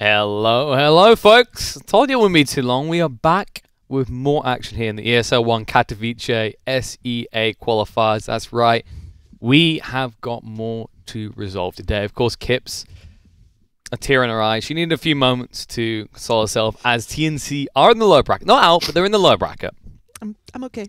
Hello folks. Told you it wouldn't be too long. We are back with more action here in the ESL One Katowice SEA qualifiers. That's right. We have got more to resolve today. Of course, Kips, a tear in her eye. She needed a few moments to console herself as TNC are in the low bracket. Not out, but they're in the low bracket. I'm okay.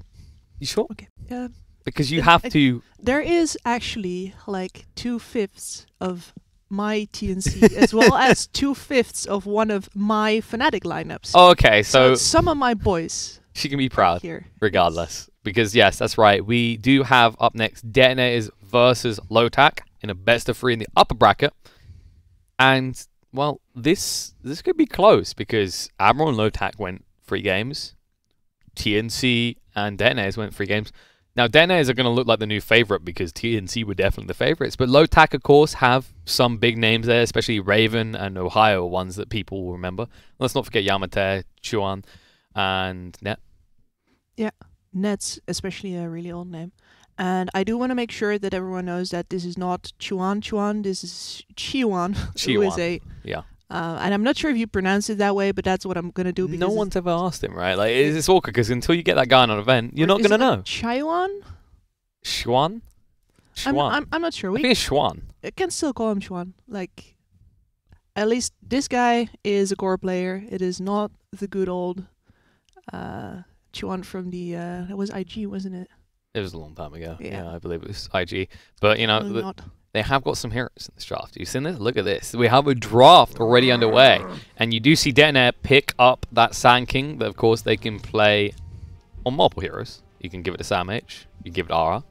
You sure? Okay. Yeah. Because you have to... There is actually like 2/5 of my TNC as well as 2/5 of one of my Fnatic lineups. Okay, so some of my boys. She can be proud here. regardless. Because yes, that's right. We do have up next Detonators versus Lotac in a best of 3 in the upper bracket. And well, this could be close because Admiral and Lotac went 3 games. TNC and Detonators went 3 games. Now, Detonators are going to look like the new favorite because TNC were definitely the favorites. But Lotac, of course, have some big names there, especially Raven and Ohio, ones that people will remember. Let's not forget Yamate, Chuan, and Net. Yeah. Net's especially a really old name. And I do want to make sure that everyone knows that this is not Chuan, this is Chiwan, who is a... Yeah. And I'm not sure if you pronounce it that way, but that's what I'm going to do. No one's ever asked him, right? Like, it's awkward because until you get that guy on an event, you're not going to know. Chaiwan? Xuan? Xuan. I'm not sure. I think it's Xuan. I can still call him Xuan. Like, at least this guy is a core player. It is not the good old Chuan from the... that was IG, wasn't it? It was a long time ago. Yeah, I believe it was IG. But, you know... They have got some heroes in this draft. You've seen this? Look at this. We have a draft already underway. And you do see Detonator pick up that Sand King. That, of course, they can play on multiple heroes. You can give it to Sam H. You give it to Ara.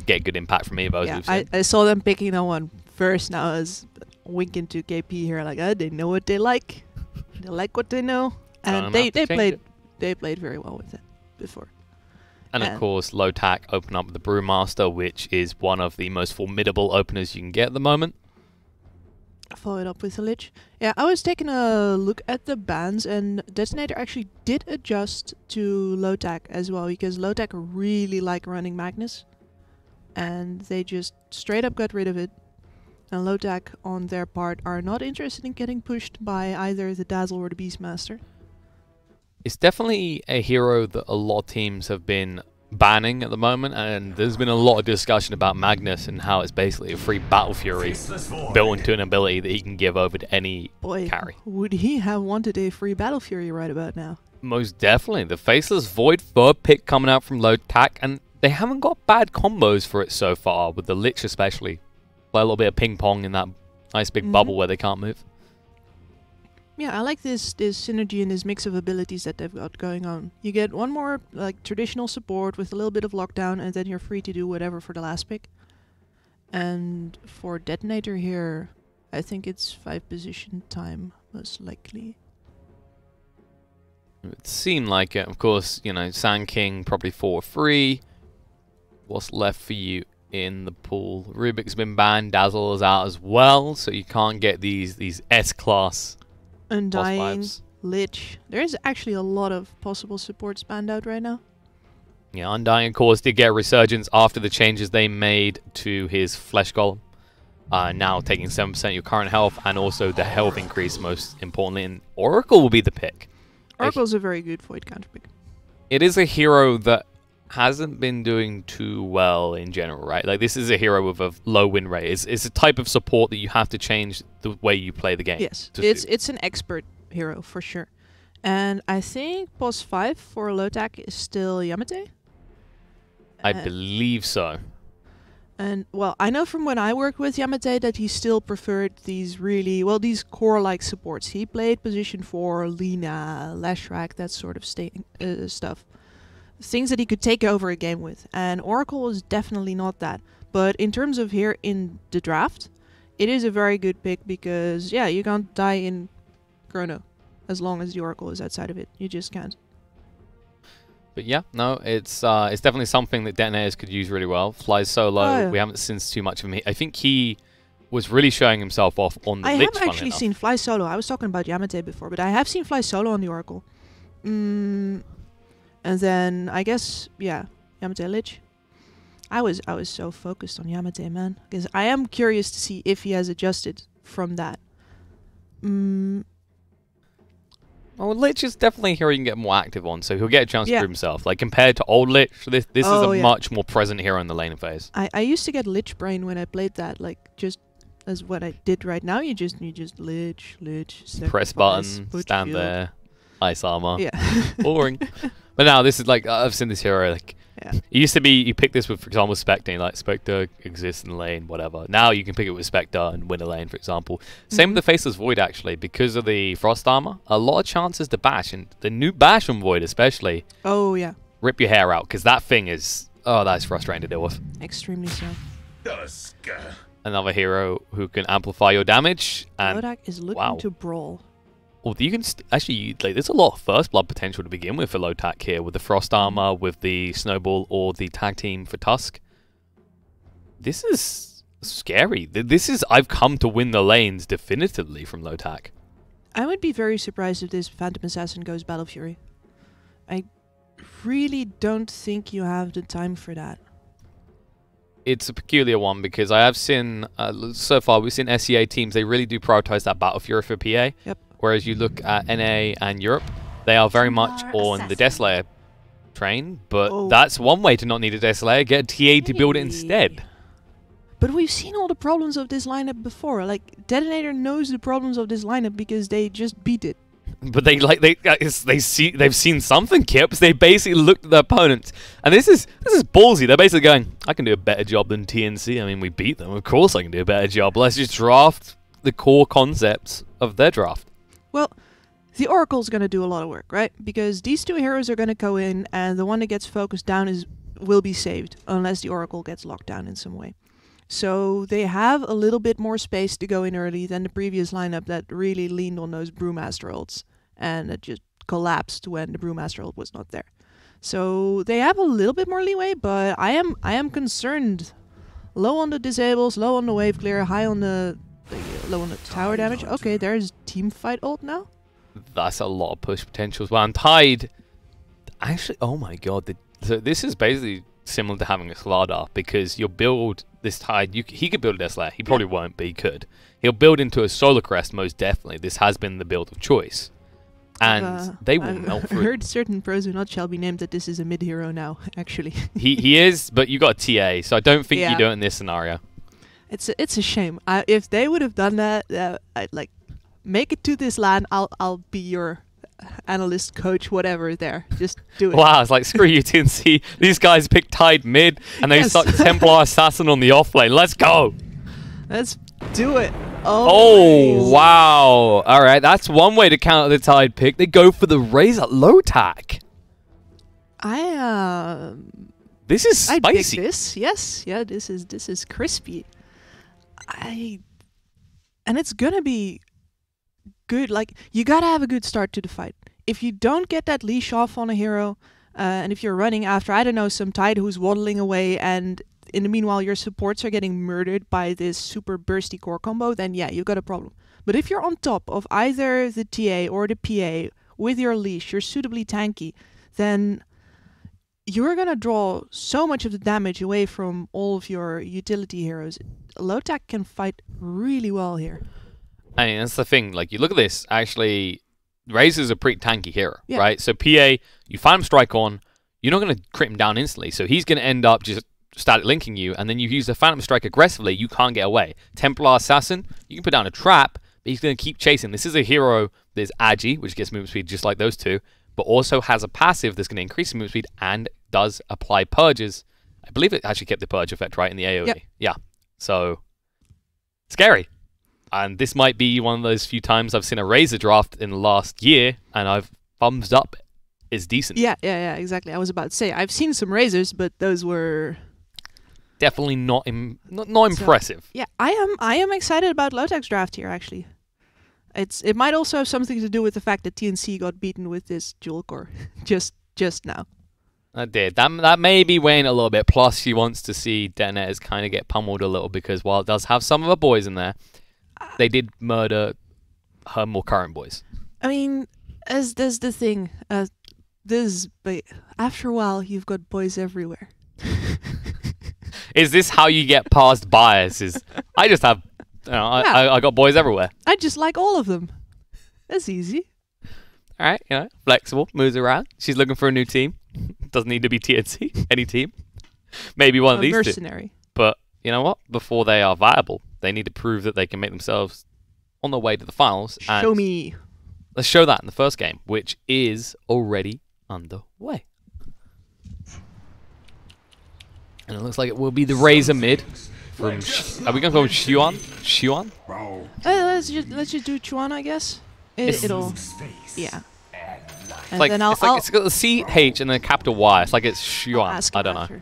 Get good impact from Evo. Yeah, I saw them picking that one first. Now I was winking to KP here. Like, they know what they like. They like what they know. And they played very well with it before. And of course, Lotac open up with the Brewmaster, which is one of the most formidable openers you can get at the moment. Followed up with the Lich. Yeah, I was taking a look at the bans, and Detonator actually did adjust to Lotac as well, because Lotac really like running Magnus. And they just straight up got rid of it. And Lotac, on their part, are not interested in getting pushed by either the Dazzle or the Beastmaster. It's definitely a hero that a lot of teams have been banning at the moment, and there's been a lot of discussion about Magnus and how it's basically a free Battle Fury built into an ability that he can give over to any carry. Would he have wanted a free Battle Fury right about now? Most definitely. The Faceless Void 3rd pick coming out from Lotac, and they haven't got bad combos for it so far, with the Lich especially. Play a little bit of ping pong in that nice big bubble where they can't move. Yeah, I like this synergy and this mix of abilities that they've got going on. You get one more like traditional support with a little bit of lockdown, and then you're free to do whatever for the last pick. And for Detonator here, I think it's 5 position time, most likely. It seemed like it. Of course, you know, Sand King probably 4-3. What's left for you in the pool? Rubik's been banned, Dazzle is out as well, so you can't get these S-class Undying, Lich. There's actually a lot of possible supports banned out right now. Yeah, Undying, of course, did get a resurgence after the changes they made to his Flesh Golem. Now taking 7% of your current health, and also the health increase, most importantly. And Oracle will be the pick. Oracle's a very good Void counter pick. It is a hero that hasn't been doing too well in general, right? Like, this is a hero with a low win rate. It's a type of support that you have to change the way you play the game. Yes, it's an expert hero for sure. And I think boss 5 for Lotac is still Yamate. I believe so. And, well, I know from when I worked with Yamate that he still preferred these really, well, these core-like supports. He played position 4, Lina, Lashrak, that sort of stuff. Things that he could take over a game with, and Oracle is definitely not that. But in terms of here in the draft, it is a very good pick because, yeah, you can't die in Chrono as long as the Oracle is outside of it. You just can't. But yeah, no, it's definitely something that Detonators could use really well. Flies solo. Oh, yeah. We haven't seen too much of him. I think he was really showing himself off on the Lich. I haven't actually seen Fly solo. I was talking about Yamate before, but I have seen Fly solo on the Oracle. And then I guess, yeah, Yamate Lich. I was so focused on Yamate, man, because I am curious to see if he has adjusted from that. Mm, Well, Lich is definitely a hero you can get more active on, so he'll get a chance to Yeah. prove himself. Like, compared to old Lich, this is Oh, a yeah. much more present hero in the laning phase. I used to get Lich Brain when I played that, like, just as what I did right now. You just Lich, Press sacrifice, button, put stand shield. there, ice armor. Yeah. Boring. But now this is like, I've seen this hero, like, Yeah. it used to be you pick this with, for example, Spectre, like Spectre exists in the lane, whatever. Now you can pick it with Spectre and win a lane, for example. Same with the Faceless Void, actually, because of the Frost armor. A lot of chances to bash, and the new bash on Void especially, Oh, yeah. rip your hair out, because that thing is, oh, that's frustrating to deal with. Extremely so. Another hero who can amplify your damage, and Lotac is looking wow. to brawl. well, you can actually, like, there's a lot of first blood potential to begin with for Lotac here, with the Frost armor, with the Snowball, or the tag team for Tusk. This is scary. This is, I've come to win the lanes definitively from Lotac. I would be very surprised if this Phantom Assassin goes Battle Fury. I really don't think you have the time for that. It's a peculiar one because I have seen, so far we've seen SEA teams, they really do prioritize that Battle Fury for PA. Yep. Whereas you look at NA and Europe, they are very much on the Desolator train, but that's one way to not need a Desolator, get a TA to build it instead. But we've seen all the problems of this lineup before. Like, Detonator knows the problems of this lineup because they just beat it. But they've seen something, Kips. They basically looked at their opponents, and this is ballsy. They're basically going, I can do a better job than TNC. I mean, we beat them. Of course I can do a better job. Let's just draft the core concepts of their draft. Well, the Oracle's going to do a lot of work, right? Because these two heroes are going to go in, and the one that gets focused down will be saved, unless the Oracle gets locked down in some way. So they have a little bit more space to go in early than the previous lineup that really leaned on those Brewmaster ults, and it just collapsed when the Brewmaster ult was not there. So they have a little bit more leeway, but I am concerned. Low on the disables, low on the wave clear, high on the low on the tower damage. Okay, there's team fight ult now. That's a lot of push potential as well. And Tide, actually, oh my god, so this is basically similar to having a Slardar, because you'll build this Tide. He could build a Desolator. He probably won't, but he could. He'll build into a Solar Crest most definitely. This has been the build of choice. And they will melt through. I heard certain pros who not shall be named that this is a mid hero now, actually. he is, but you got a TA, so I don't think you do it in this scenario. It's a shame. If they would have done that, I'd like make it to this LAN. I'll be your analyst, coach, whatever. There, just do it. Wow, it's like screw you, TNC. These guys pick Tide mid, and they stuck Templar Assassin on the off lane. Let's go. Let's do it. Oh wow! All right, that's one way to counter the Tide pick. They go for the Razor Lotac. This is spicy. I pick this. Yes, yeah. This is crispy. And it's gonna be good. Like, you gotta have a good start to the fight. If you don't get that leash off on a hero, and if you're running after, I don't know, some Tide who's waddling away, and in the meanwhile your supports are getting murdered by this super bursty core combo, then yeah, you got a problem. But if you're on top of either the TA or the PA with your leash, you're suitably tanky, then you're gonna draw so much of the damage away from all of your utility heroes. Lotac can fight really well here. I mean, that's the thing. Like, you look at this, actually, Razor's a pretty tanky hero, right? So PA, you find him strike on, you're not going to crit him down instantly, so he's going to end up just static linking you, and then you use the Phantom Strike aggressively, you can't get away. Templar Assassin, you can put down a trap, but he's going to keep chasing. This is a hero that's agi, which gets movement speed just like those two, but also has a passive that's going to increase movement speed and does apply purges. I believe it actually kept the purge effect, right, in the AoE. Yep. Yeah. So, scary. And this might be one of those few times I've seen a Razor draft in the last year, and I've thumbs up. It's decent. Yeah, exactly. I was about to say, I've seen some Razors, but those were definitely not impressive. Yeah, I am excited about Lotac's draft here, actually. It might also have something to do with the fact that TNC got beaten with this dual core just now. That did. That may be weighing a little bit. Plus, she wants to see Denet's kind of get pummeled a little, because while it does have some of her boys in there, they did murder her more current boys. I mean, as there's the thing, but after a while, you've got boys everywhere. Is this how you get past biases? I just have You know, I got boys everywhere. I just like all of them. That's easy. All right, you know, flexible, moves around. She's looking for a new team. Doesn't need to be TNC, any team. Maybe one of these mercenary. two. But you know what? Before they are viable, they need to prove that they can make themselves on the way to the finals. Show me. Let's show that in the first game, which is already underway. And it looks like it will be the Razor mid. From are we gonna go with Xuan? Xuan? Let's just do Chuan, I guess. It'll, yeah. And like, then it's got the CH and then a capital Y. It's like it's Xuan. I don't know. After.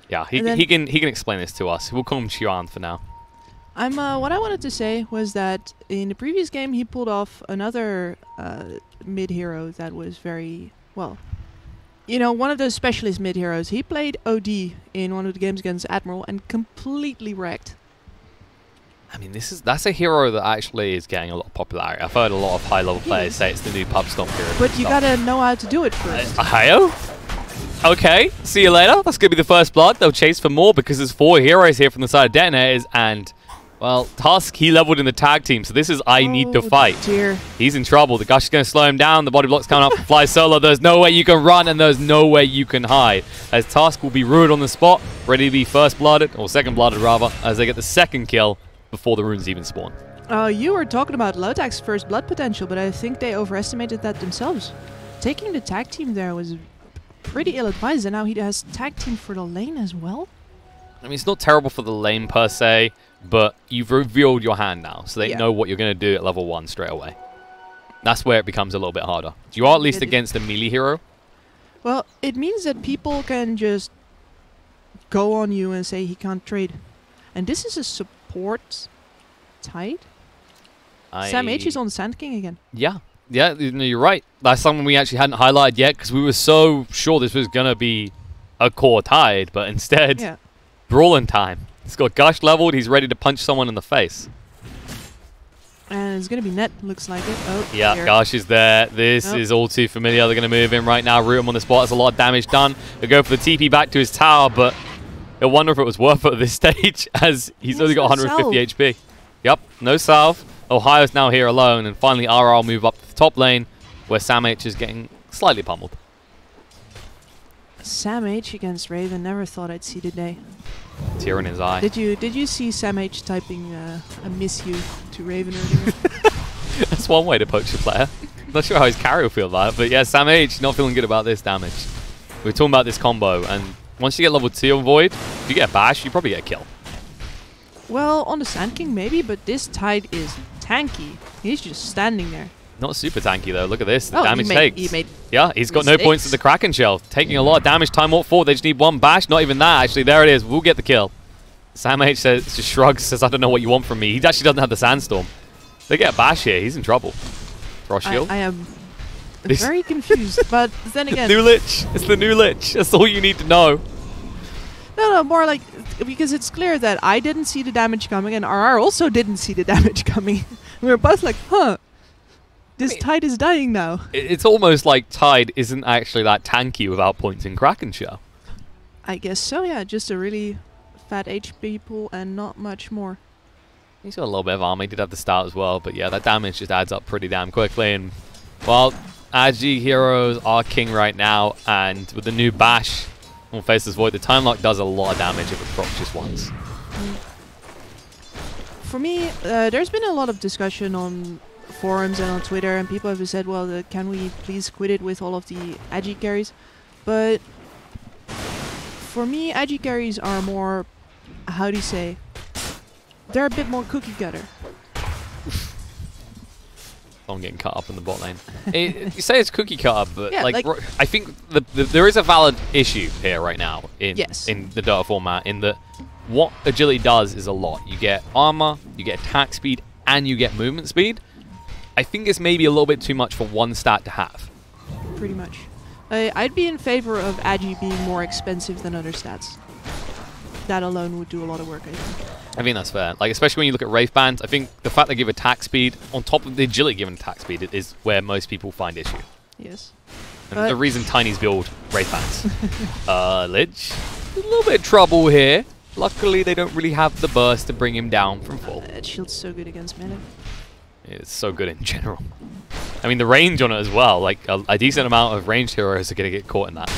Yeah, he can explain this to us. We'll call him Xuan for now. What I wanted to say was that in the previous game he pulled off another mid hero that was very well. You know, one of those specialist mid heroes. He played OD in one of the games against Admiral and completely wrecked. I mean, that's a hero that actually is getting a lot of popularity. I've heard a lot of high-level players say it's the new pub stomp hero. But you gotta know how to do it first. Ahio? Okay, see you later. That's gonna be the first blood. They'll chase for more because there's 4 heroes here from the side of Detonators, and well, Tusk, he leveled in the tag team, so this is I need to fight. Dear. He's in trouble. The Gush is going to slow him down. The body block's coming up to fly solo. There's no way you can run, and there's no way you can hide. As Tusk will be ruined on the spot, ready to be first blooded, or second blooded rather, as they get the second kill before the runes even spawn. You were talking about Lotac's first blood potential, but I think they overestimated that themselves. Taking the tag team there was pretty ill-advised, and now he has tag team for the lane as well. I mean, it's not terrible for the lane per se, but you've revealed your hand now, so they know what you're going to do at level 1 straight away. That's where it becomes a little bit harder. You are at least against a melee hero. Well, it means that people can just go on you and say he can't trade. And this is a support tide. Sam H is on Sand King again. Yeah, you're right. That's something we actually hadn't highlighted yet because we were so sure this was going to be a core tide, but instead, brawling time. He's got Gush leveled. He's ready to punch someone in the face. And it's going to be net, looks like it. Oh, yeah, there. Gush is there. This is all too familiar. They're going to move in right now. Root him on the spot. There's a lot of damage done. They go for the TP back to his tower, but I wonder if it was worth it at this stage as he's only got 150 HP. Yep, no salve. Ohio's now here alone. And finally, RR will move up to the top lane where Sam H is getting slightly pummeled. Sam H against Raven. Never thought I'd see the day. Tear in his eye. Did you see Sam H typing "I miss you" to Raven earlier? That's one way to poach a player. Not sure how his carry will feel about it, but yeah, Sam H not feeling good about this damage. We're talking about this combo, and once you get level 2 on Void, if you get a bash, you probably get a kill. Well, on the Sand King maybe, but this Tide is tanky. He's just standing there. Not super tanky though. Look at this. The damage takes. He made yeah, he's got no points to the Kraken Shell. Taking a lot of damage. Time Warp 4. They just need one bash. Not even that, actually. There it is. We'll get the kill. Sam H says, just shrugs, says, I don't know what you want from me. He actually doesn't have the Sandstorm. They get a bash here. He's in trouble. Frost Shield. I am very confused, but then again... New Lich. It's the new Lich. That's all you need to know. No, more like... Because it's clear that I didn't see the damage coming, and RR also didn't see the damage coming. We were both like, huh. This Tide is dying now. It's almost like Tide isn't actually that tanky without points in Kraken Shell. I guess so, yeah. Just a really fat HP pool and not much more. He's got a little bit of armor. He did have the start as well, but yeah, that damage just adds up pretty damn quickly. And well, Agi heroes are king right now, and with the new bash on Faceless Void, the time lock does a lot of damage if it procs just once. For me, there's been a lot of discussion on forums and on Twitter, and people have said, well, can we please quit it with all of the Agi carries? But for me, Agi carries are more, how do you say, they're a bit more cookie cutter. I'm getting cut up in the bot lane. You say it's cookie cutter, but yeah, like I think there is a valid issue here right now in in the Dota format, in that what agility does is a lot. You get armor, you get attack speed, and you get movement speed. I think it's maybe a little bit too much for one stat to have. Pretty much. I'd be in favor of Agi being more expensive than other stats. That alone would do a lot of work, I think. I think that's fair. Like, especially when you look at Wraith Bands, I think the fact they give attack speed, on top of the agility given attack speed, is where most people find issue. Yes. And the reason Tiny's build Wraith Bands. Lich, a little bit of trouble here. Luckily, they don't really have the burst to bring him down from full. That shield's so good against melee. It's so good in general. I mean, the range on it as well. Like, a decent amount of ranged heroes are going to get caught in that.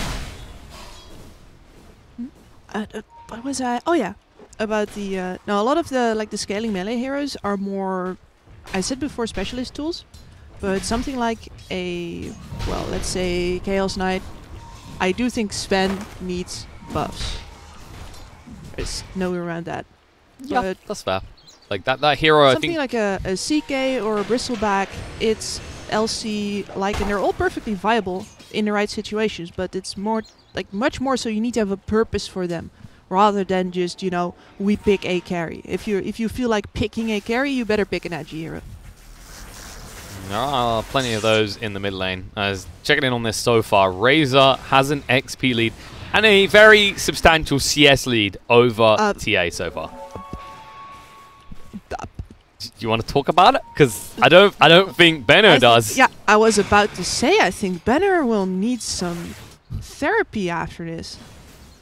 What was I? Oh yeah, about the no. A lot of the the scaling melee heroes are more. I said before specialist tools, but something like a let's say Chaos Knight. I do think Sven needs buffs. There's no way around that. Yeah, but that's fair. Like that hero, something like a CK or a Bristleback. It's LC like, and they're all perfectly viable in the right situations. But it's more much more so you need to have a purpose for them, rather than just we pick a carry. If you feel like picking a carry, you better pick an edgy hero. There are plenty of those in the mid lane. As checking in on this so far, Razor has an XP lead and a very substantial CS lead over TA so far. Do you want to talk about it? Because I don't think Benno does. Yeah, I was about to say I think Benno will need some therapy after this.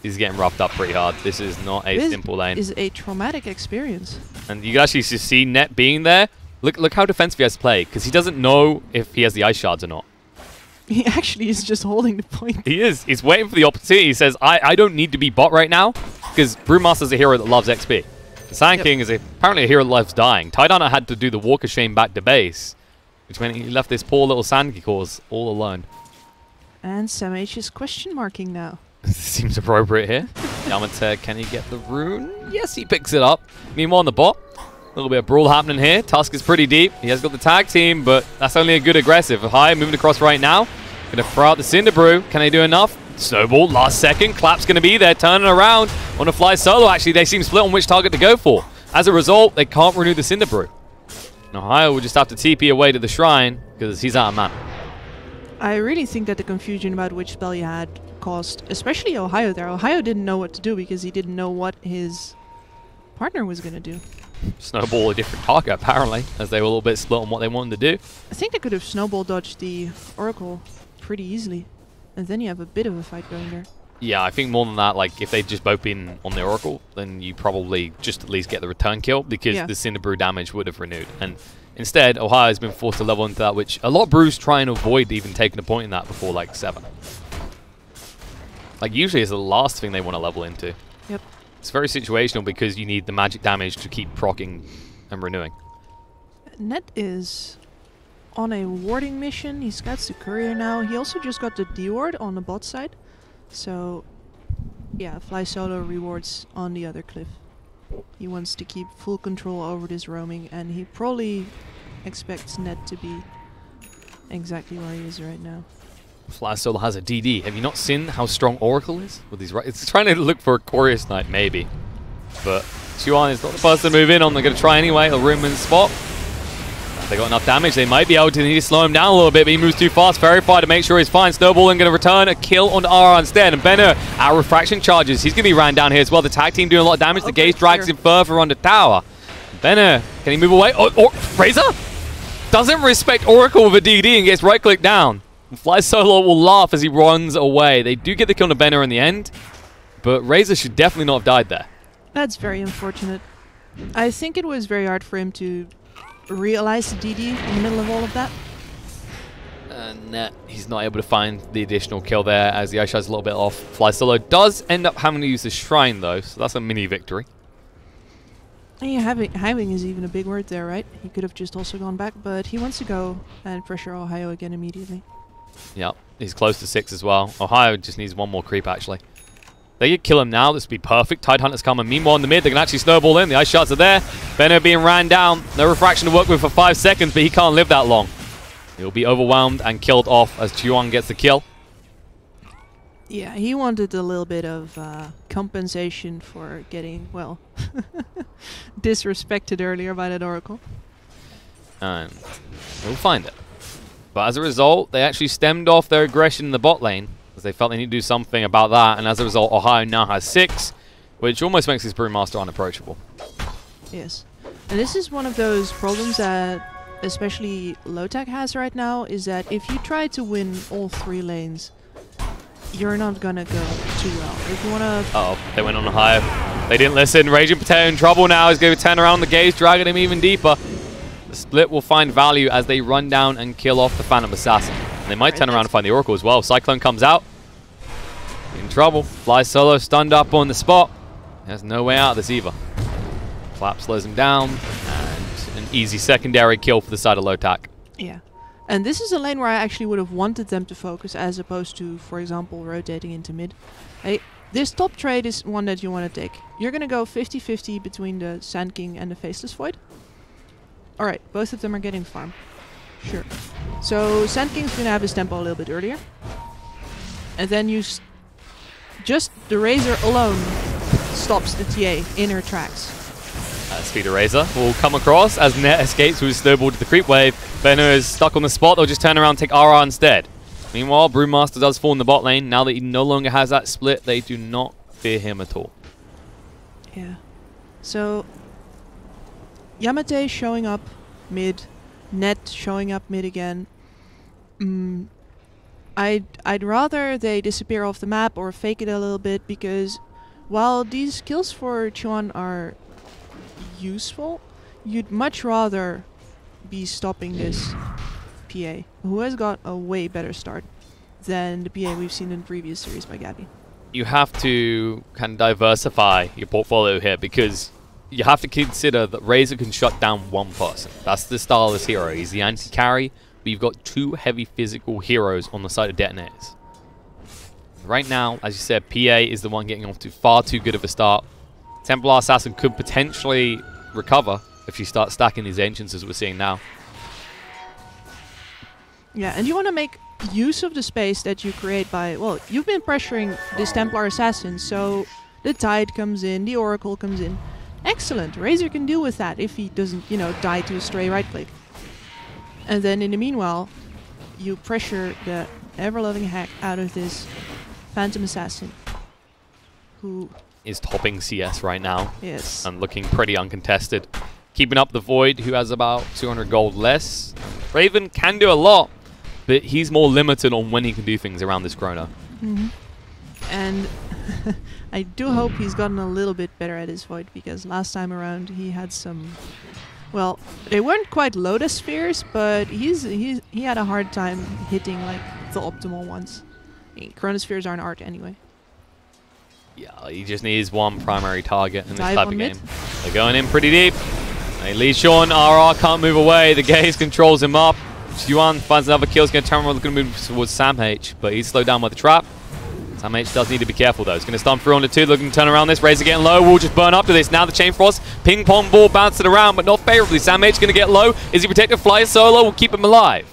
He's getting roughed up pretty hard. This is not a simple lane. This is a traumatic experience. And you can actually see Net being there. Look how defensive he has to play, because he doesn't know if he has the ice shards or not. He actually is just holding the point. He is. He's waiting for the opportunity. He says, I don't need to be bot right now, because Brewmaster's a hero that loves XP. The Sand King is apparently a hero that loves dying. Tydana had to do the Walk of Shame back to base, which meant he left this poor little Sand King cause all alone. And Sam H is question marking now. Seems appropriate here. Yamate, can he get the rune? Yes, he picks it up. Meanwhile on the bot, a little bit of brawl happening here. Tusk is pretty deep. He has got the tag team, but that's only a good aggressive. High moving across right now. Going to throw out the Cinder Brew. Can they do enough? Snowball, last second. Clap's going to be there, turning around. Want to fly solo, actually. They seem split on which target to go for. As a result, they can't renew the Cinder Brew. And Ohio will just have to TP away to the shrine, because he's out of mana. I really think that the confusion about which spell you had caused, especially Ohio there. Ohio didn't know what to do, because he didn't know what his partner was going to do. Snowball a different target, apparently, as they were a little bit split on what they wanted to do. I think they could have snowball dodged the Oracle pretty easily. And then you have a bit of a fight going there. Yeah, I think more than that, like, if they'd just both been on the Oracle, then you probably just at least get the return kill, because the Cinder Brew damage would have renewed. And instead, Ohio's been forced to level into that, which a lot of brews try and avoid even taking a point in that before, like, 7. Like, usually it's the last thing they want to level into. Yep. It's very situational, because you need the magic damage to keep proccing and renewing. Net is on a warding mission. He's got the courier now. He also just got the D-ward on the bot side. So, yeah, fly solo rewards on the other cliff. He wants to keep full control over this roaming, and he probably expects Net to be exactly where he is right now. Fly Solo has a DD. Have you not seen how strong Oracle is? With these it's trying to look for a Chorus Knight, maybe. But Chuan is not the first to move in on. They're going to try anyway. A room in the spot. If they got enough damage, they might be able to need to slow him down a little bit, but he moves too fast. Verify to make sure he's fine. Snowballing going to return a kill on R instead. And Benno, our refraction charges. He's going to be ran down here as well. The tag team doing a lot of damage. The Gaze drags him further on the tower. Benno, can he move away? Oh, Razor doesn't respect Oracle with a DD and gets right-click down. Fly Solo will laugh as he runs away. They do get the kill on Benno in the end, but Razor should definitely not have died there. That's very unfortunate. I think it was very hard for him to realize the DD in the middle of all of that. And he's not able to find the additional kill there as the ice shot's a little bit off. Fly Solo does end up having to use the shrine though, so that's a mini victory. Yeah, having is even a big word there, right? He could have just also gone back, but he wants to go and pressure Ohio again immediately. Yep, he's close to 6 as well. Ohio just needs one more creep, actually. They could kill him now. This would be perfect. Tidehunter's coming. Meanwhile, in the mid, they can actually snowball in. The ice shards are there. Benno being ran down. No refraction to work with for 5 seconds, but he can't live that long. He'll be overwhelmed and killed off as Chuan gets the kill. Yeah, he wanted a little bit of compensation for getting, well, disrespected earlier by that Oracle. And we'll find it. But as a result, they actually stemmed off their aggression in the bot lane, as they felt they need to do something about that. And as a result, Ohio now has 6, which almost makes his Brewmaster unapproachable. Yes. And this is one of those problems that especially Lotac has right now, is that if you try to win all 3 lanes, you're not gonna go too well. If you wanna... Uh-oh, they went on Ohio. They didn't listen. Raging Potato in trouble now. He's going to turn around the gaze, dragging him even deeper. The split will find value as they run down and kill off the Phantom Assassin. And they might turn around and find the Oracle as well. Cyclone comes out. In trouble. Fly Solo stunned up on the spot. There's no way out of this either. Clap slows him down. And an easy secondary kill for the side of Lotac. Yeah. And this is a lane where I actually would have wanted them to focus as opposed to, for example, rotating into mid. Hey, this top trade is one that you want to take. You're going to go 50-50 between the Sand King and the Faceless Void. Alright, both of them are getting farm. Sure. So Sand King's going to have his tempo a little bit earlier. And then you just the Razor alone stops the TA in her tracks. Speeder Razor will come across as Net escapes with his snowball to the creep wave. Benno is stuck on the spot. They'll just turn around and take RR instead. Meanwhile, Brewmaster does fall in the bot lane. Now that he no longer has that split, they do not fear him at all. Yeah. So Yamate showing up mid, Net showing up mid again. I'd rather they disappear off the map or fake it a little bit, because while these kills for Chuan are useful, you'd much rather be stopping this PA, who has got a way better start than the PA we've seen in the previous series by Gabby. You have to kind of diversify your portfolio here, because you have to consider that Razor can shut down one person. That's the style of this hero. He's the anti-carry, but you've got two heavy physical heroes on the side of Detonators. Right now, as you said, PA is the one getting off to far too good of a start. Templar Assassin could potentially recover if you start stacking these Ancients as we're seeing now. Yeah, and you want to make use of the space that you create by, well, you've been pressuring this Templar Assassin, so the Tide comes in, the Oracle comes in. Excellent, Razor can deal with that if he doesn't, you know, die to a stray right click. And then in the meanwhile, you pressure the ever-loving heck out of this Phantom Assassin, who is topping CS right now. Yes. And looking pretty uncontested. Keeping up the Void, who has about 200 gold less. Raven can do a lot, but he's more limited on when he can do things around this Chrono. And I do hope he's gotten a little bit better at his Void, because last time around he had some, well, they weren't quite Lotus Spheres, but he had a hard time hitting like the optimal ones. Chronospheres aren't art anyway. Yeah, he just needs one primary target in this Dive type on of mid. game. They're going in pretty deep. They lead Sean. RR can't move away. The gaze controls him up. Yuan finds another kill. He's going to turn around, looking to move towards Sam H, but he's slowed down by the trap. Sam H does need to be careful though. He's going to stun through on the 2, looking to turn around this. Razor getting low. Will just burn up to this. Now the Chain Frost. Ping pong ball bouncing around, but not favorably. Sam H going to get low. Is he protected? Fly Solo will keep him alive.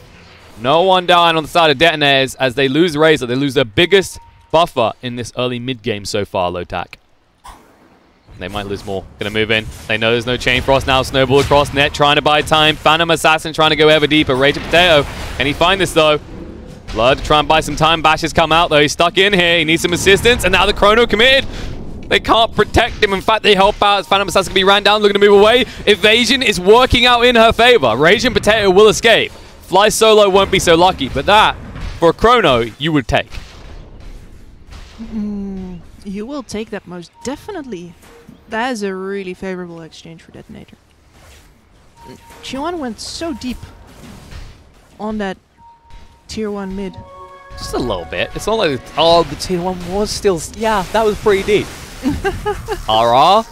No one dying on the side of Detonators as they lose Razor. They lose their biggest buffer in this early mid game so far, Lotac. They might lose more. Gonna move in. They know there's no Chain Frost now. Snowball across Net, trying to buy time. Phantom Assassin trying to go ever deeper. Raging Potato. Can he find this though? Blood to try and buy some time. Bash has come out though. He's stuck in here. He needs some assistance. And now the Chrono committed. They can't protect him. In fact, they help out as Phantom Assassin can be ran down, looking to move away. Evasion is working out in her favor. Raging Potato will escape. Fly Solo won't be so lucky, but that, for a Chrono, you would take. You will take that most definitely. That is a really favorable exchange for Detonator. Chuan went so deep on that tier 1 mid. Just a little bit. It's not like, oh, the tier 1 was still, yeah, that was pretty deep. RR,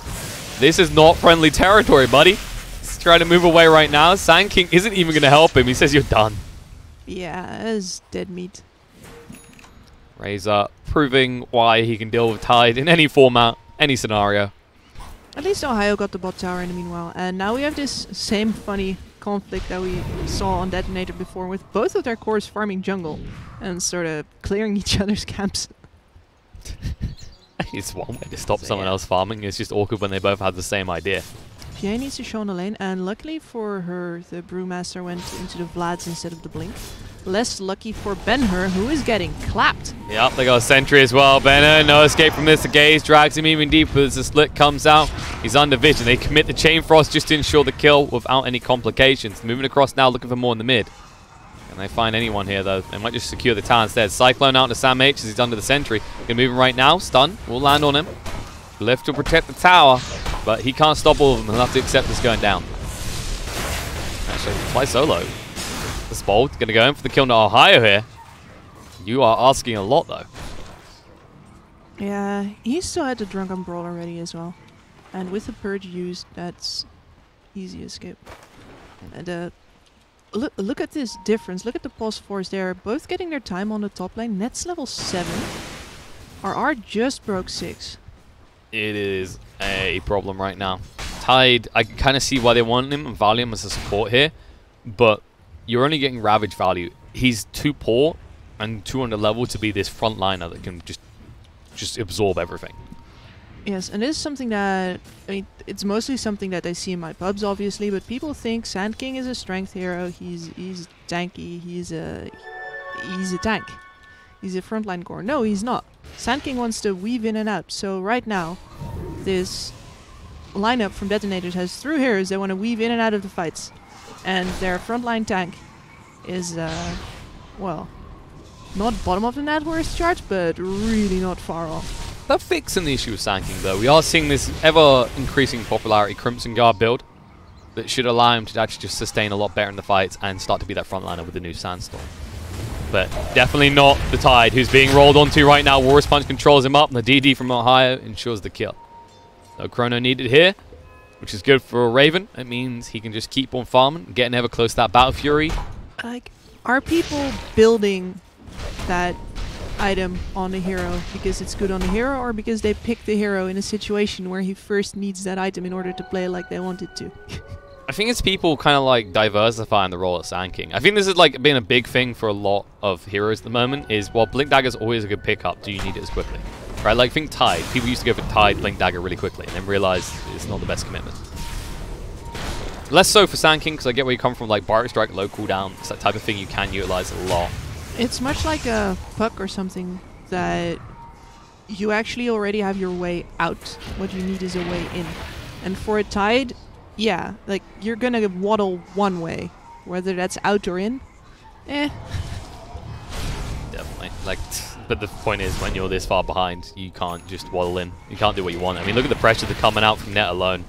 this is not friendly territory, buddy. He's trying to move away right now. Sand King isn't even going to help him. He says you're done. Yeah, that is dead meat. Razor proving why he can deal with Tide in any format, any scenario. At least Ohio got the bot tower in the meanwhile. And now we have this same funny conflict that we saw on Detonator before, with both of their cores farming jungle and sort of clearing each other's camps. It's one way to stop someone else farming. It's just awkward when they both have the same idea. PA needs to show on the lane, and luckily for her, the Brewmaster went into the Vlads instead of the Blink. Less lucky for Ben-Hur, who is getting clapped. Yep, they got a sentry as well. Ben-Hur, no escape from this. The gaze drags him even deeper as the split comes out. He's under vision. They commit the Chain Frost just to ensure the kill without any complications. Moving across now, looking for more in the mid. Can they find anyone here, though? They might just secure the tower instead. Cyclone out to Sam H as he's under the sentry. Gonna move him right now. Stun. Will land on him. Left to protect the tower, but he can't stop all of them. He'll have to accept this going down. Actually, fly solo. This bold gonna go in for the kill to Ohio here. You are asking a lot though. Yeah, he still had the Drunken Brawl already as well. And with the Purge used, that's easy escape. And look at this difference. Look at the pulse force. They're both getting their time on the top lane. Net's level 7. RR just broke 6. It is a problem right now. Tide, I can kind of see why they want him and value him as a support here, but you're only getting Ravage value. He's too poor and too under level to be this frontliner that can just absorb everything. Yes, and this is something that, I mean, it's mostly something that I see in my pubs, obviously, but people think Sand King is a strength hero. He's tanky. He's a tank. He's a frontline core. No, he's not. Sand King wants to weave in and out. So right now, this lineup from Detonators has 3 heroes that want to weave in and out of the fights, and their frontline tank is, well, not bottom of the net worth chart, but really not far off. They're fixing the issue with Sand King though. We are seeing this ever-increasing popularity Crimson Guard build that should allow him to actually just sustain a lot better in the fights and start to be that frontliner with the new Sandstorm. But definitely not the Tide, who's being rolled onto right now. Walrus Punch controls him up, and the DD from Ohio ensures the kill. No chrono needed here, which is good for Raven. It means he can just keep on farming, getting ever close to that Battle Fury. Like, are people building that item on the hero because it's good on the hero, or because they pick the hero in a situation where he first needs that item in order to play like they wanted to? I think it's people kind of like diversifying the role of Sand King. I think this is like been a big thing for a lot of heroes at the moment is, well, Blink Dagger's always a good pickup. Do you need it as quickly? Right, like think Tide. People used to go for Tide, Blink Dagger really quickly and then realize it's not the best commitment. Less so for Sand King, because I get where you come from, like Bardic Strike, low cooldown. It's that type of thing you can utilize a lot. It's much like a puck or something that you actually already have your way out. What you need is a way in. And for a Tide, yeah, like you're gonna waddle one way, whether that's out or in. Definitely. Like, but the point is, when you're this far behind, you can't just waddle in. You can't do what you want. I mean, look at the pressure that's coming out from Net alone.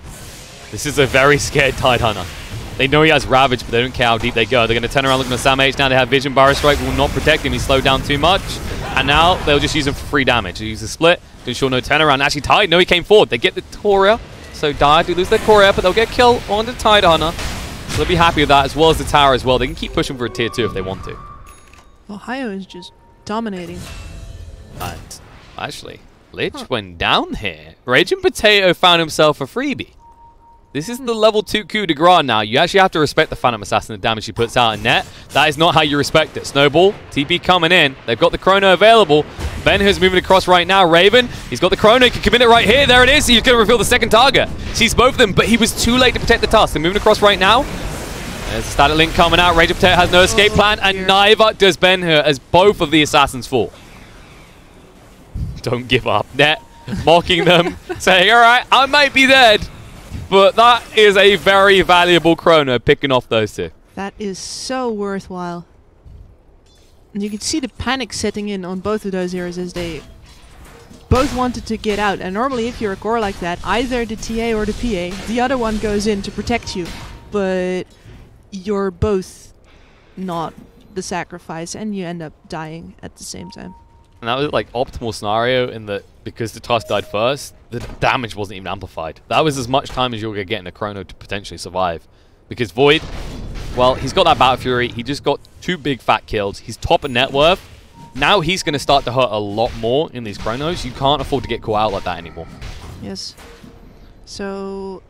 This is a very scared Tide Hunter. They know he has Ravage, but they don't care how deep they go. They're going to turn around looking at Sam H. Now they have Vision. Barrier Strike will not protect him. He's slowed down too much. And now they'll just use him for free damage. They use the split to ensure no turnaround. Actually, Tide, no, he came forward. They get the Toria. So Dire do lose their Courier, but they'll get a kill on the Tide Hunter. So they'll be happy with that, as well as the tower as well. They can keep pushing for a tier 2 if they want to. Ohio is just dominating. And actually, Lich went down here. Raging Potato found himself a freebie. This is the level 2 coup de grace now. You actually have to respect the Phantom Assassin, the damage he puts out in net. That is not how you respect it. Snowball, TP coming in. They've got the chrono available. Ben-Hur's moving across right now. Raven, he's got the chrono. He can commit it right here. There it is. He's going to reveal the second target. Sees both of them, but he was too late to protect the tusk. They're moving across right now. There's a static link coming out. Raging Potato has no escape plan, and neither does Ben-Hur as both of the assassins fall. Don't give up. Net mocking them, saying, all right, I might be dead. But that is a very valuable chrono picking off those two. That is so worthwhile. And you can see the panic setting in on both of those heroes as they both wanted to get out. And normally if you're a core like that, either the TA or the PA, the other one goes in to protect you. But you're both not the sacrifice and you end up dying at the same time. And that was like optimal scenario in that because the Tusk died first, the damage wasn't even amplified. That was as much time as you're going to get in a chrono to potentially survive. Because Void, well, he's got that Battle Fury. He just got 2 big fat kills. He's top of net worth. Now he's going to start to hurt a lot more in these chronos. You can't afford to get caught out like that anymore. Yes. So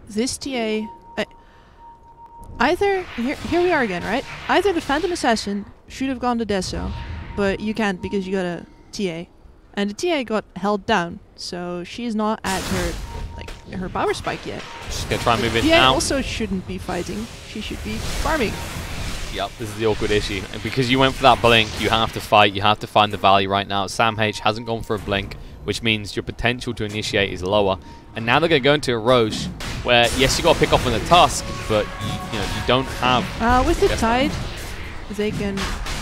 this TA, either here we are again, right? Either the Phantom Assassin should have gone to Deso, but you can't because you got a TA. And the TA got held down, so she's not at her power spike yet. She's going to try and move it now. now. Also shouldn't be fighting. She should be farming. Yep, this is the awkward issue. And because you went for that blink, you have to fight. You have to find the value right now. Sam H hasn't gone for a blink, which means your potential to initiate is lower. And now they're going to go into a Roche, where, yes, you got to pick off on the Tusk, but you don't have... with the Tide, they can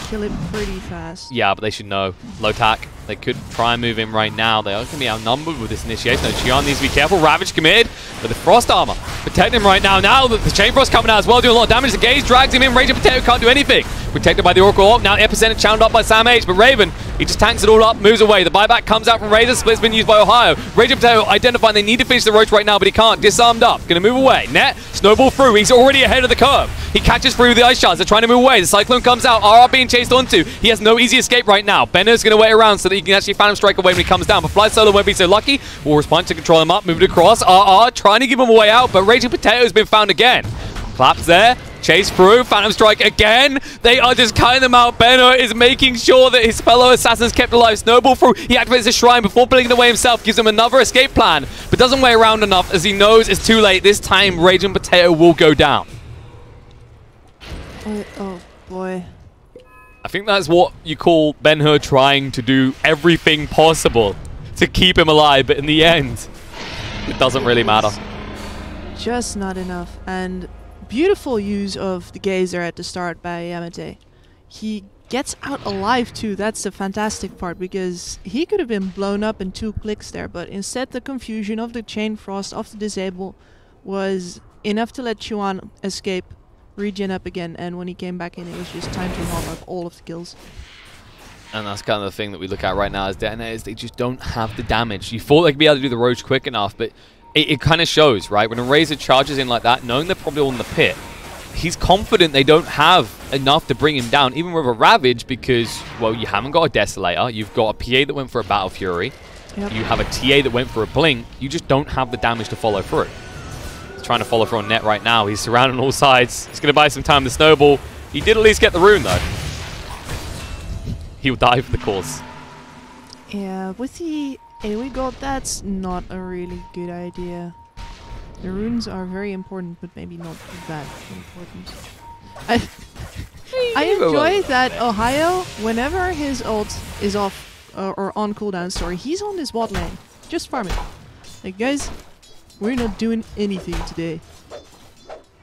kill it pretty fast. Yeah, but they should know. Lotac, They could try and move in right now. They are going to be outnumbered with this initiation. And Xion needs to be careful. Ravage committed, but the Frost Armor protecting him right now. Now that the Chain Frost coming out as well, doing a lot of damage. The Gaze drags him in. Raging Potato can't do anything. Protected by the Oracle Orb. Now Epicenter channeled up by Sam H, but Raven, he just tanks it all up, moves away. The buyback comes out from Razor. Split's been used by Ohio. Raging Potato identifying they need to finish the Roach right now, but he can't. Disarmed up. Going to move away. Net, snowball through. He's already ahead of the curve. He catches free with the Ice Shards. They're trying to move away. The Cyclone comes out. RR being chased onto. He has no easy escape right now. Benner's going to wait around so that he can actually Phantom Strike away when he comes down. But Fly Solo won't be so lucky. Will respond to control him up. Move it across. RR trying to give him a way out, but Raging Potato has been found again. Claps there. Chase through. Phantom Strike again. They are just cutting them out. Benner is making sure that his fellow assassins kept alive. Snowball through. He activates the shrine before pulling it away himself. Gives him another escape plan, but doesn't wait around enough as he knows it's too late. This time, Raging Potato will go down. Oh boy. I think that's what you call Ben-Hur trying to do everything possible to keep him alive, but in the end, it doesn't really matter. Just not enough. And beautiful use of the Gazer at the start by Yamate. He gets out alive too. That's the fantastic part, because he could have been blown up in 2 clicks there, but instead the confusion of the Chain Frost, of the Disable, was enough to let Chuan escape, regen up again, and when he came back in, it was just time to mop up all of the kills. And that's kind of the thing that we look at right now as Detonators. They just don't have the damage. You thought they'd be able to do the Roach quick enough, but it kind of shows, right? When a Razor charges in like that, knowing they're probably all in the pit, he's confident they don't have enough to bring him down, even with a Ravage, because, well, you haven't got a Desolator. You've got a PA that went for a Battle Fury. Yep. You have a TA that went for a Blink. You just don't have the damage to follow through. He's trying to follow through on Net right now. He's surrounded on all sides. He's going to buy some time to Snowball. He did at least get the rune, though. He'll die for the cause. Yeah, with the AoE God, that's not a really good idea. The runes are very important, but maybe not that important. I enjoy that Ohio, whenever his ult is off or on cooldown, sorry, he's on this bot lane, just farming. Like, guys, we're not doing anything today.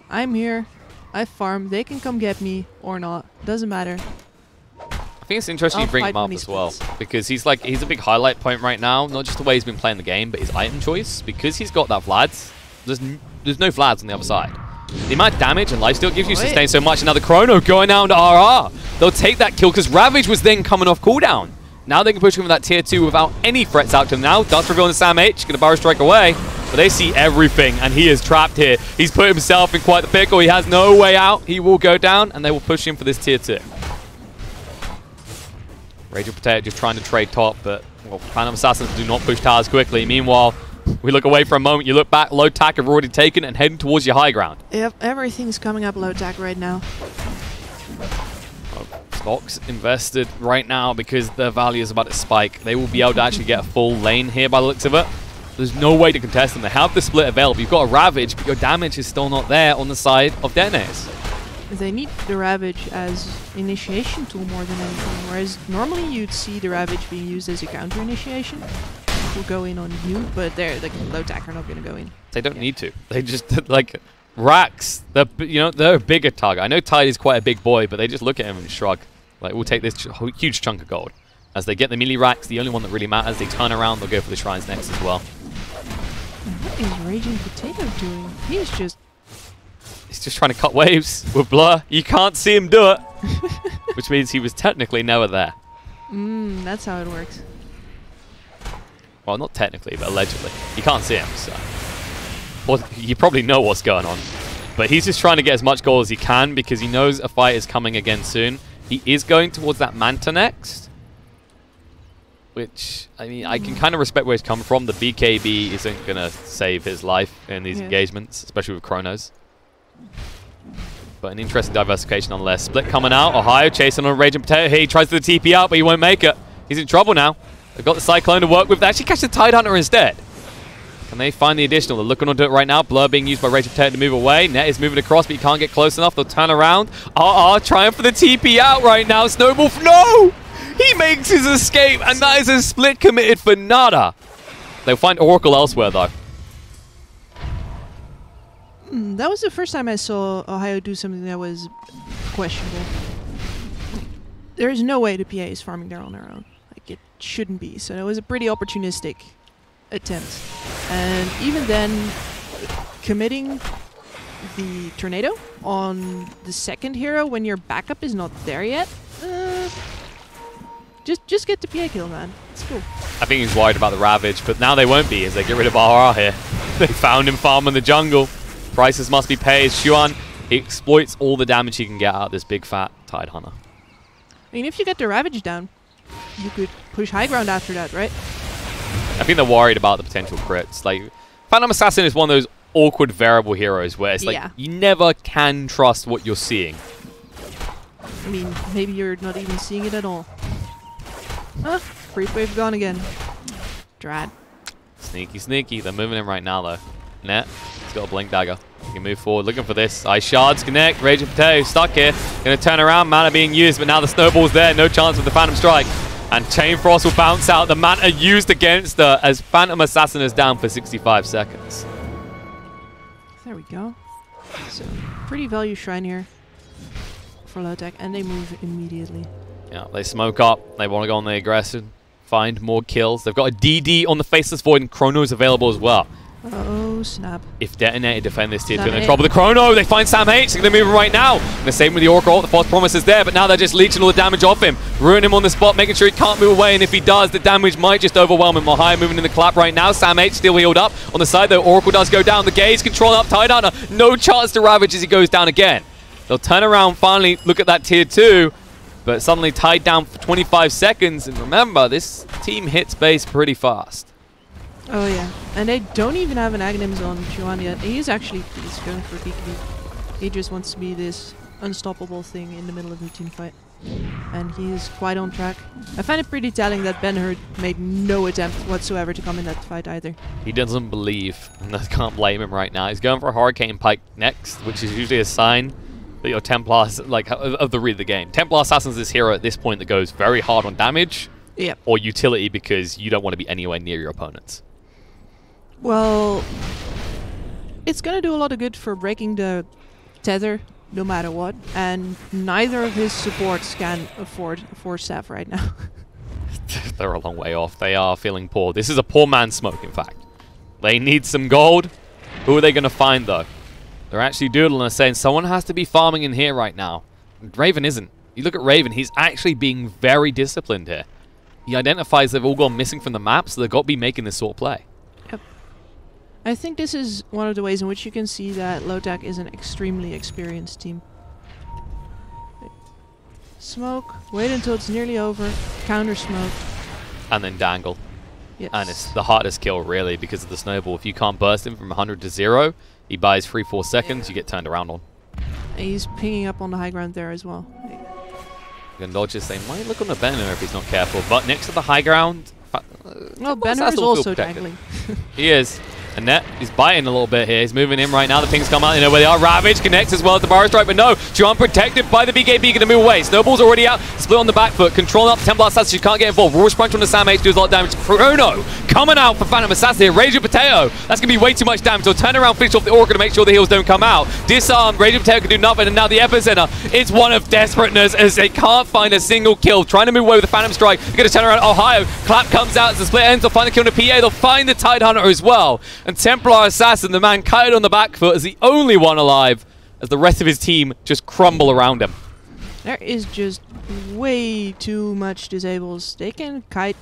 I'm here, I farm, they can come get me or not, doesn't matter. I think it's interesting you bring him up as well, because he's a big highlight point right now, not just the way he's been playing the game, but his item choice, because he's got that Vlad's. There's no Vlads on the other side. The amount of damage and lifesteal gives you sustain so much. Another Chrono going down to RR. They'll take that kill because Ravage was then coming off cooldown. Now they can push him with that tier 2 without any threats out to him now. Dust reveal on Sam H. Going to Burrow Strike away. But they see everything and he is trapped here. He's put himself in quite the pickle. He has no way out. He will go down and they will push him for this tier 2. Raging Potato just trying to trade top, but well, Phantom Assassins do not push towers quickly. Meanwhile, we look away for a moment, you look back, Lotac have already taken and heading towards your high ground. Yep, everything's coming up Lotac right now. Oh, stocks invested right now because their value is about to spike. They will be able to actually get a full lane here by the looks of it. There's no way to contest them. They have the split available. You've got a Ravage, but your damage is still not there on the side of Detonators. They need the Ravage as initiation tool more than anything, whereas normally you'd see the Ravage being used as a counter initiation. Will go in on you, but they're the Lotac are not going to go in. They don't need to. They just like Rax. They're a bigger target. I know Tide is quite a big boy, but they just look at him and shrug. Like, we'll take this huge chunk of gold. As they get the melee Rax, the only one that really matters. They turn around. They'll go for the shrines next as well. What is Raging Potato doing? He's just trying to cut waves with Blur. You can't see him do it, which means he was technically never there. That's how it works. Well, not technically, but allegedly. You can't see him, so... Well, you probably know what's going on. But he's just trying to get as much gold as he can because he knows a fight is coming again soon. He is going towards that Manta next. Which, I mean, I can kind of respect where he's coming from. The BKB isn't going to save his life in these engagements, especially with Chronos. But an interesting diversification nonetheless. Split coming out. Ohio chasing on Raging Potato. He tries to the TP out, but he won't make it. He's in trouble now. They've got the Cyclone to work with. They actually catch the Tidehunter instead. Can they find the additional? They're looking onto it right now. Blur being used by Raging Potato to move away. Net is moving across, but he can't get close enough. They'll turn around. Trying for the TP out right now. Snowball. No! He makes his escape, and that is a split committed for nada. They'll find Oracle elsewhere, though. That was the first time I saw Ohio do something that was questionable. There is no way the PA is farming there on their own. Like, it shouldn't be. So it was a pretty opportunistic attempt. And even then, committing the tornado on the second hero when your backup is not there yet, just get the PA kill, man. It's cool. I think he's worried about the Ravage, but now they won't be as they get rid of RR here. They found him farming the jungle. Prices must be paid. Xuan exploits all the damage he can get out of this big fat Tide Hunter. I mean, if you get the Ravage down, you could push high ground after that, right? I think they're worried about the potential crits. Like, Phantom Assassin is one of those awkward variable heroes where it's like, you never can trust what you're seeing. I mean, maybe you're not even seeing it at all. Huh? Creep wave gone again. Drat. Sneaky, sneaky. They're moving in right now, though. Net, he's got a Blink Dagger. He can move forward, looking for this. Ice Shards connect. Raging Potato stuck here. Gonna turn around. Mana being used, but now the Snowball's there. No chance with the Phantom Strike. And Chain Frost will bounce out. The Manta used against her as Phantom Assassin is down for 65 seconds. There we go. So, pretty value shrine here for Lotac, and they move immediately. Yeah, they smoke up. They want to go on the aggression. Find more kills. They've got a DD on the Faceless Void, and Chrono's available as well. Oh, snap. If Detonator defend this tier 2, they're in trouble with the Chrono. They find Sam H. They're going to move him right now. The same with the Oracle. The False Promise is there, but now they're just leeching all the damage off him. Ruin him on the spot, making sure he can't move away. And if he does, the damage might just overwhelm him. Mahai moving in the clap right now. Sam H still healed up. On the side, though, Oracle does go down. The Gaze control up. Tide Hunter. No chance to Ravage as he goes down again. They'll turn around, finally look at that tier 2. But suddenly tied down for 25 seconds. And remember, this team hits base pretty fast. Oh yeah, and they don't even have an Aghanims on Xuan yet. He's going for PK. He just wants to be this unstoppable thing in the middle of the team fight. And he is quite on track. I find it pretty telling that Ben-Hur made no attempt whatsoever to come in that fight either. He doesn't believe, and I can't blame him right now. He's going for a Hurricane Pike next, which is usually a sign that your Templar, like, of the read of the game. Templar Assassin's this hero at this point that goes very hard on damage or utility because you don't want to be anywhere near your opponents. Well, it's gonna do a lot of good for breaking the tether, no matter what, and neither of his supports can afford a 4-staff right now. They're a long way off. They are feeling poor. This is a poor man's smoke, in fact. They need some gold. Who are they going to find, though? They're actually doodling and saying someone has to be farming in here right now. Raven isn't. You look at Raven, he's actually being very disciplined here. He identifies they've all gone missing from the map, so they've got to be making this sort of play. I think this is one of the ways in which you can see that Lotac is an extremely experienced team. Smoke, wait until it's nearly over, counter smoke. And then dangle. Yes. And it's the hardest kill, really, because of the snowball. If you can't burst him from 100 to 0, he buys 3-4 seconds, you get turned around on. And he's pinging up on the high ground there as well. Gandolch is saying, might look on the Ben-Hur if he's not careful. But next to the high ground... well, Ben-Hur is also dangling. He is. And Net, he's biting a little bit here. He's moving in right now. The pings come out. You know where they are. Ravage connects as well as the Burrow Strike, but no. Xuan protected by the BKB. Going to move away. Snowball's already out. Split on the back foot. Controlling up Templar Assassin. She can't get involved. Raw Sprunch on the Sam H. Does a lot of damage. Chrono coming out for Phantom Assassin here. Raging Potato. That's going to be way too much damage. So turn around, finish off the Orca to make sure the heals don't come out. Disarm. Raging Potato can do nothing. And now the Epicenter is one of desperateness as they can't find a single kill. Trying to move away with the Phantom Strike. They're going to turn around. Ohio. Clap comes out as the split ends. They'll find the kill in the PA. They'll find the Tide Hunter as well. And Templar Assassin, the man kited on the back foot, is the only one alive as the rest of his team just crumble around him. There is just way too much disables. They can kite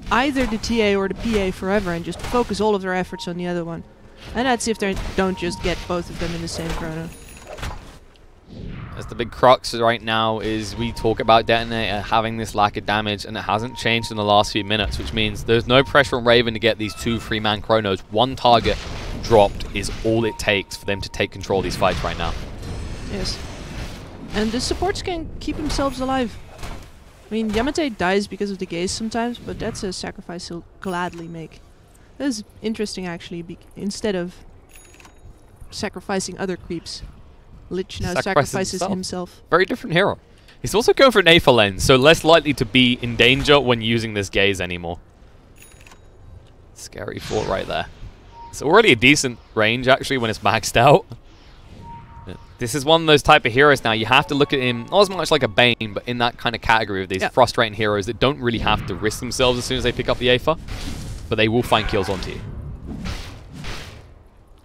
either the TA or the PA forever and just focus all of their efforts on the other one. And that's if they don't just get both of them in the same chrono. As the big crux right now is we talk about Detonator having this lack of damage, and it hasn't changed in the last few minutes, which means there's no pressure on Raven to get these 2 3-man chronos. One target dropped is all it takes for them to take control of these fights right now. Yes. And the supports can keep themselves alive. I mean, Yamate dies because of the gaze sometimes, but that's a sacrifice he'll gladly make. That is interesting, actually, instead of sacrificing other creeps. Lich now sacrifices himself. Very different hero. He's also going for an Aether Lens, so less likely to be in danger when using this gaze anymore. Scary thought right there. It's already a decent range, actually, when it's maxed out. This is one of those type of heroes now. You have to look at him, not as much like a Bane, but in that kind of category of these frustrating heroes that don't really have to risk themselves as soon as they pick up the Aether, but they will find kills onto you.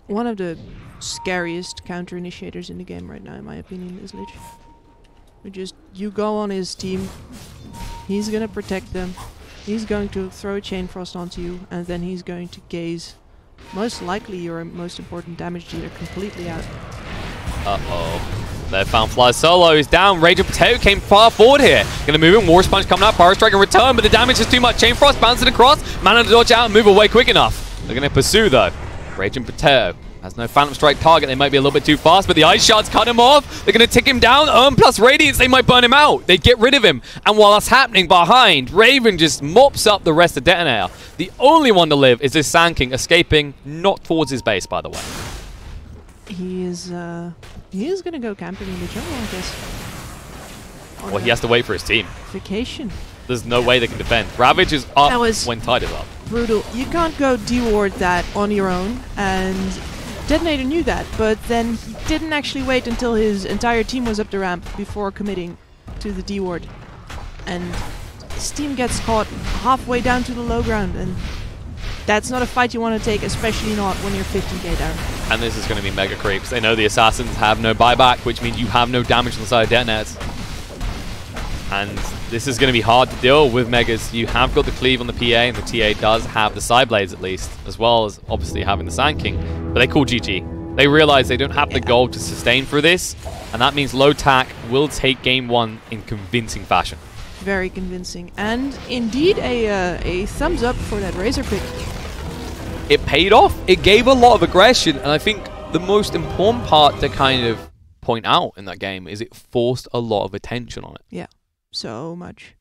One of the scariest counter initiators in the game right now, in my opinion, is Lich. You go on his team, he's gonna protect them, he's going to throw a Chain Frost onto you, and then he's going to gaze most likely your most important damage dealer completely out. Uh-oh. They found Fly solo. He's down. Raging Potato came far forward here. Gonna move in. War Sponge coming up. Power Strike and return, but the damage is too much. Chain Frost bouncing across. Mana to dodge out and move away quick enough. They're gonna pursue though. Raging Potato has no Phantom Strike target. They might be a little bit too fast, but the Ice Shards cut him off. They're gonna tick him down. Plus Radiance, they might burn him out. They get rid of him. And while that's happening behind, Raven just mops up the rest of Detonator. The only one to live is this Sand King escaping, not towards his base, by the way. He is gonna go camping in the jungle, I guess. Well, he has to wait for his team. Vacation. There's no way they can defend. Ravage is up when Tide is up. Brutal. You can't go deward that on your own, and Detonator knew that, but then he didn't actually wait until his entire team was up the ramp before committing to the deward. And his team gets caught halfway down to the low ground, and that's not a fight you want to take, especially not when you're 15k down. And this is going to be mega creeps. They know the assassins have no buyback, which means you have no damage on the side of Detonators. And this is going to be hard to deal with Megas. You have got the cleave on the PA, and the TA does have the side blades at least, as well as obviously having the Sand King. But they call GG. They realize they don't have the gold to sustain for this, and that means Lotac will take game one in convincing fashion. Very convincing, and indeed a thumbs up for that Razor pick. It paid off. It gave a lot of aggression, and I think the most important part to kind of point out in that game is it forced a lot of attention on it. Yeah, so much.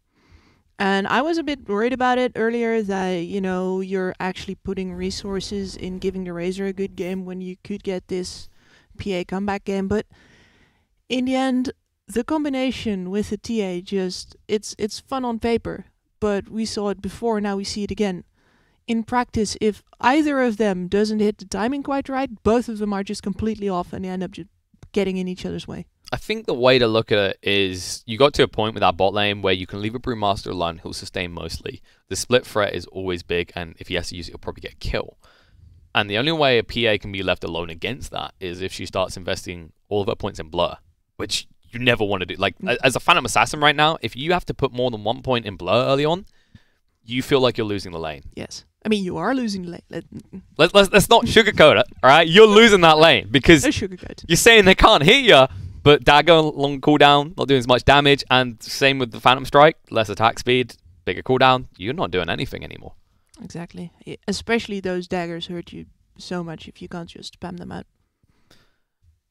And I was a bit worried about it earlier that, you know, you're actually putting resources in giving the Razor a good game when you could get this PA comeback game, but in the end, the combination with the TA it's fun on paper, but we saw it before, now we see it again. In practice, if either of them doesn't hit the timing quite right, both of them are just completely off and they end up just getting in each other's way. I think the way to look at it is you got to a point with that bot lane where you can leave a Brewmaster alone, he'll sustain mostly. The split threat is always big, and if he has to use it, he'll probably get a kill. And the only way a PA can be left alone against that is if she starts investing all of her points in Blur, which you never want to do. Like, as a Phantom Assassin right now, if you have to put more than 1 point in Blur early on, you feel like you're losing the lane. Yes. I mean, you are losing the lane. Let's not sugarcoat it, all right? You're losing that lane because you're saying they can't hit you, but Dagger, long cooldown, not doing as much damage, and same with the Phantom Strike, less attack speed, bigger cooldown, you're not doing anything anymore. Exactly. Especially those daggers hurt you so much if you can't just spam them out.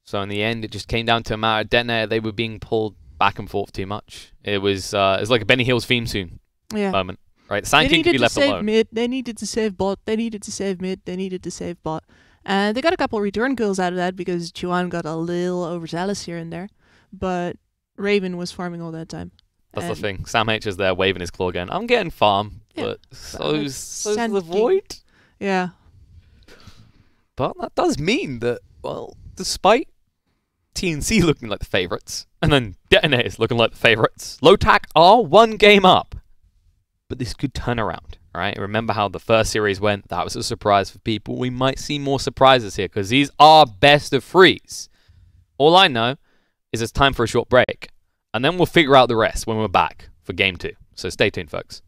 So in the end, it just came down to a matter of Detonator. They were being pulled back and forth too much. It was like a Benny Hill's theme tune moment. Right, the Sand King could be left alone. Mid, they needed to save bot, they needed to save mid, they needed to save bot. And they got a couple return kills out of that because Chuan got a little overzealous here and there. But Raven was farming all that time. That's the thing. Sam H is there waving his claw again. I'm getting farm, but so's the Void. Yeah. But that does mean that, well, despite TNC looking like the favourites, and then Detonators looking like the favourites, Lotac are 1 game up. But this could turn around, right? Remember how the first series went? That was a surprise for people. We might see more surprises here because these are best of 3s. All I know is it's time for a short break. And then we'll figure out the rest when we're back for game 2. So stay tuned, folks.